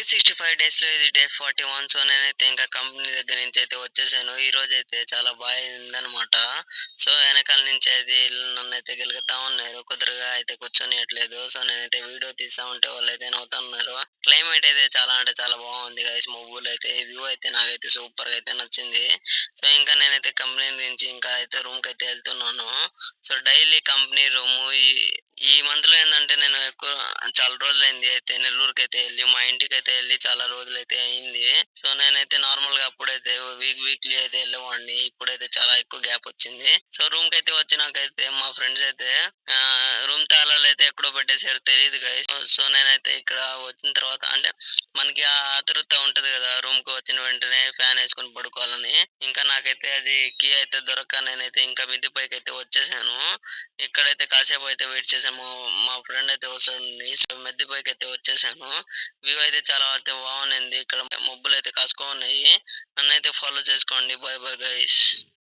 365 డేస్‌లో ఇది day 41. So, నేనైతే ఇంకా కంపెనీ దగ్గర నుంచయితే వచ్చేసాను. ఈరోజైతే చాలా అయిందనమాట. సో, ఎనకాల నుంచి అది నన్నైతే గెలుకుతా ఉన్నారు. కుదురుగా అయితే కూర్చొనియట్లేదు. సో, నేనైతే వీడియో తీస్తా ఉంటే వాళ్ళైతే నవ్వుతున్నారు. క్లైమేట్ అయితే చాలా అంటే చాలా బాగుంది గైస్. మబ్బులైతే వ్యూ అయితే నాకైతే సూపర్‌గా అయితే నచ్చింది. సో, ఇంకా నేనైతే కంపెనీ నుంచి ఇంకా అయితే రూమ్‌కైతే ఎళ్తున్నాను. సో, డైలీ కంపెనీ రూము ఈ మంత్‌లో ఏందంటే నేను ఎక్కువ చాలా రోజులైంది అయితే నెల్లూరుకైతే ఎళ్లి, మా ఇంటికైతే ఎళ్లి చాలా రోజులైతే అయింది. సో, నేనైతే నార్మల్‌గా అప్పుడైతే వీక్లీ అయితే ఎళ్ళేవాడిని. ఇప్పుడైతే చాలా ఎక్కువ గ్యాపొచ్చింది. సో, రూమ్‌కైతే వచ్చినాకైతే మా ఫ్రెండ్స్ అయితే రూమ్ తాళాలైతే ఎక్కడో పెట్టేసారో తెలీదు గైస్. సో, నేనైతే ఇక్కడ వచ్చిన తర్వాత అంటే మనకి ఆ ఆతృత ఉంటది గదా! రూమ్‌కి వచ్చిన వెంటనే ఫ్యానేసుకొని పడుకోవాలని. ఇంకా నాకైతే అది కీ అయితే దొరక్క నేనైతే ఇంకా మిద్ది పైకైతే వచ్చేసాను. ఇక్కడైతే కాసేపయితే వెయిట్ చేశాము. మా ఫ్రెండ్ అయితే వస్తాడని. సో, మిద్ది పైకైతే వచ్చేసాను. వ్యూ అయితే చాలా అయితే బాగుండింది. ఇక్కడ మబ్బులైతే కాసుకోన్నాయి. నన్నైతే ఫాలో చేసుకోండి. By bye guys.